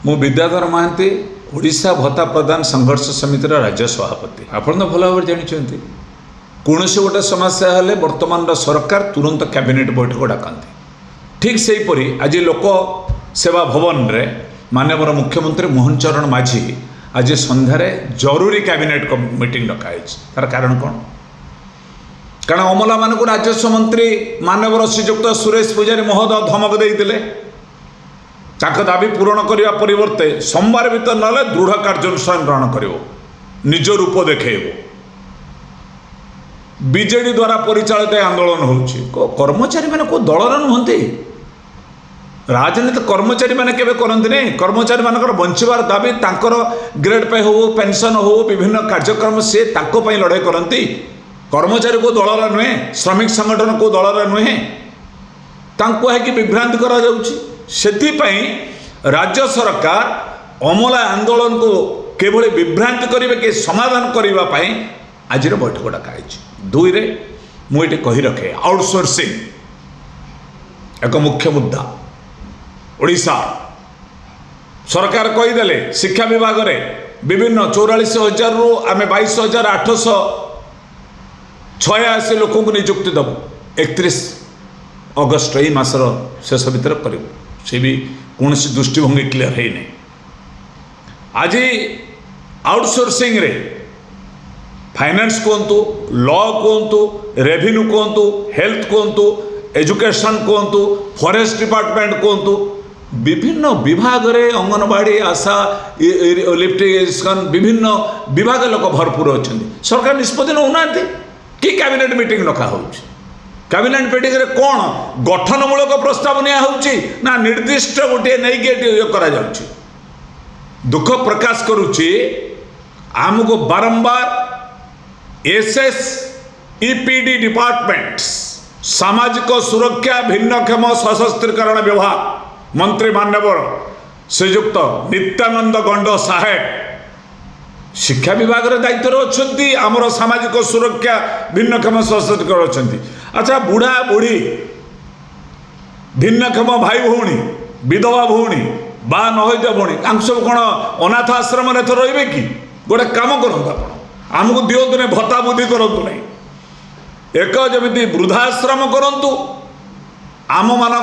मु विद्याधर महांती ओडिशा भत्ता प्रदान संघर्ष समितिर राज्य सभापति। आपण तो भल भाव जानते कौन से गोटे समस्या हेले वर्तमान सरकार तुरंत कैबिनेट बैठक डाकती। ठीक से हीपरी आज लोक सेवा भवन रे माननीय मुख्यमंत्री मोहन चरण माझी आज संध्यारे जरूरी कैबिनेट मीटिंग डकाई। तार कारण कौन? कारण अमला मान को राजस्व मंत्री माननीय श्रीजुक्त सुरेश पूजारी महोदय धमक देते दाबी पूरण करने परिवर्ते सोमवार भीतर ना दृढ़ कार्यानुष्ठान ग्रहण कर निज रूप देखेब। बीजेडी द्वारा परिचालित आंदोलन हो कर्मचारी मैंने को दलर नुहति राजनीति कर्मचारी मैंने केवे करती नहीं। कर्मचारी मानकर बंचार दाबी तांकर ग्रेड पे हो पेंशन हो विभिन्न कार्यक्रम सी लड़ाई करती। कर्मचारी को दलर नुहे श्रमिक संगठन को दलर नुहे कि विभ्रांति करा जाउछि। सेथिपाई राज्य सरकार अमला आंदोलन को केवल विभ्रांति करेंगे कि समाधान करने आज बैठक डाकाई। दुई रे मुझे कही रखे आउटसोर्सिंग एक मुख्य मुद्दा। ओडिशा सरकार कहीदेले शिक्षा विभाग रे विभिन्न 44,000 रु आम 22,886 लोक को नियुक्ति दबू 31 अगस्ट यही मासर शेष भर करूँ। से भी कौन सी दृष्टिभंगी क्लियर है नहीं। आज आउटसोर्सिंग रे फाइनेंस कहतु लॉ कहतु रेवेन्यू कहतु हेल्थ कहतु एजुकेशन कहतु फॉरेस्ट डिपार्टमेंट कहतु विभिन्न विभाग रे अंगनवाड़ी आशा लिफ्ट इरिगेशन विभिन्न विभाग लोक भरपूर अच्छा। सरकार निष्पत्ति नौना कि कैबिनेट मीटिंग रखा हो। कैबिनेट मीटिंग रे कौन गठनमूलक प्रस्ताव ना निर्दिष्ट गोटे नहीं करा जाउछि। दुख प्रकाश करुच्ची आमको बारंबार एसएस ईपीडी डिपार्टमेंट सामाजिक सुरक्षा भिन्नक्षम सशस्त्रीकरण विभाग मंत्री मान्यवर श्रीजुक्त नित्यानंद गंड साहेब शिक्षा विभाग दायित्व अच्छी आमर सामाजिक सुरक्षा भिन्नक्षम सशस्त्रीकरण अच्छा। अच्छा बुढ़ा बुढ़ी भिन्नक्षम भाई भौणी विधवा भौणी बा नहैत भौणी सब कौन अनाथ आश्रम तो रे कि गोटे कम करूँ आमको दिंतु नहीं भत्ता बुद्धि करूँ नहीं एक जमी वृद्धाश्रम करूँ आम मान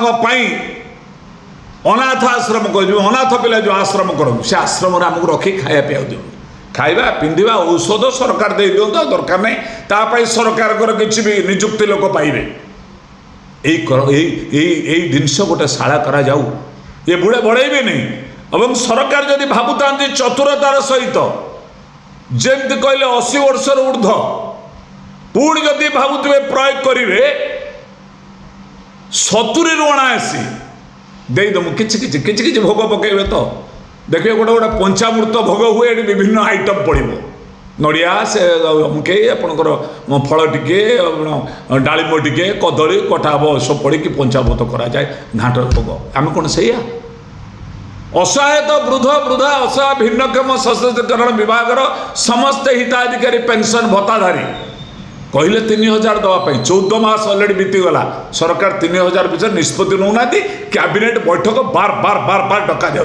अनाथ आश्रम कह अनाथ पिला जो आश्रम करूँ से आश्रम आमको रखी खाया पीवा दिखाँ खाଇବା पिंधिबा औषध सरकार दे दिंता दरकार नहीं तापाई सरकार किसी भी निजुक्ति लोक पाइबे। यही जिनस गोटे शाला करा जाऊ ये बुढ़े बढ़ेबे नहीं। एवं सरकार जदि भावुता चतुरतार सहित जमती कहले 80 वर्ष ऊर्ध पुणी जदि भावुवे प्रयोग करेंगे 70 रु 79 देदमु कि भोग पकेबे तो देखिए गोटे गोटे पंचामृत भोग हुए विभिन्न आइटम पड़ो नड़िया से मुखे आपंकर फल टिके डालिम टिके कदली कटा सब पड़ी पंचामृत कराए घाट भोग आम कौन से असहाय तो वृद्धा असहाय भिन्नक्षम सशस्त्रीकरण विभाग समस्त हिताधिकारी पेंशन भत्ताधारी कहले 3000 दवाई 14 मास अलरेडी बीतीगला सरकार 3000 पिछले निष्पत्ति नौना कैबिनेट बैठक बार बार बार बार डका जा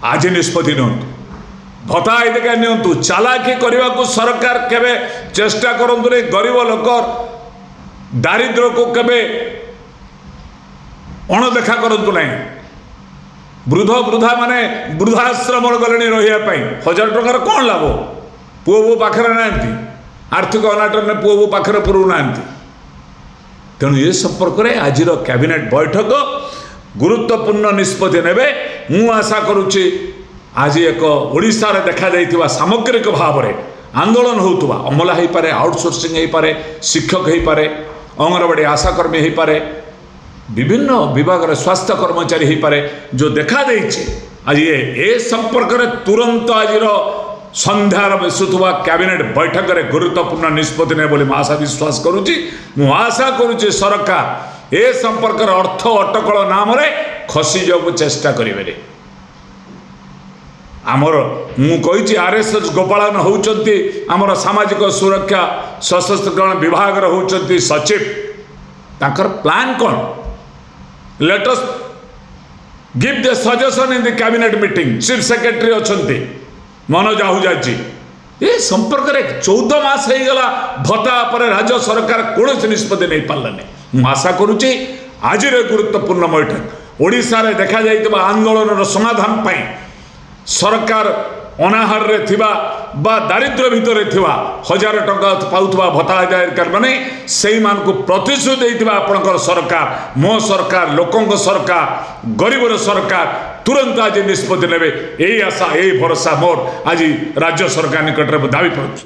आज निष्पत्ति नियंतु भत्ता आइका नियंतु चालाकी करने को सरकार केवे चेष्टा करूँ गरीब लोक दारिद्र को केवे अणदेखा करूँ ना। वृद्धा माने वृद्धाश्रम गले रही 1000 टकर कौन लाभ पुओ बो पाखे ना आर्थिक अनाटन पुओ बो पाखे पुरु ना। तेणु ये संपर्क में आज कैबिनेट बैठक गुरुत्वपूर्ण निष्पत्ति ने मु आशा करुच्ची आज एक ओडिशा रे देखा जाइथिबा सामग्रिक भाव में आंदोलन होउतबा अमला हो पारे आउटसोर्सिंग हो पारे शिक्षक हो पारे अंगनवाड़ी आशाकर्मी हो पारे विभिन्न विभाग स्वास्थ्य कर्मचारी हो पारे जो देखा देइछि आज ये संपर्क में तुरंत आज संध्यार बसुवा कैबिनेट बैठक में गुरुत्वपूर्ण निष्पत्ति ने बोली आशा विश्वास करुच्ची। मु आशा करुच्ची सरकार ए संपर्क अर्थ अटकल नाम रे खसी जाऊ चेष्टा करेंगे। आमर मु कही आरएसएस गोपालन होउचंती आमर सामाजिक सुरक्षा सशस्त्रीकरण विभाग होउचंती सचिव ताकर प्लान कौन let's give the suggestion in the cabinet meeting chief secretary अच्छा मनोज आहूजा जी ये संपर्क में 14 मास हो गला भत्ता पर राज्य सरकार कौन निष्पत्ति नहीं पार्लानी मुझे आशा करुच्ची आज गुरुत्वपूर्ण बैठक ओडिशा रे देखा जाइतिबा आंदोलन समाधान पाई सरकार अनाहार रे थिबा बा दारिद्र्य भितर थिबा हजार टंका पाउथबा भत्ता आदायकारी माने सेई मान को प्रतिशोध देइतिबा आपनकर सरकार मो सरकार लोकंक सरकार गरीबर सरकार तुरंत आज निष्पत्ति नेबे यही आशा यही भरोसा मोर आज राज्य सरकार निकट दाबी पड़ुछि।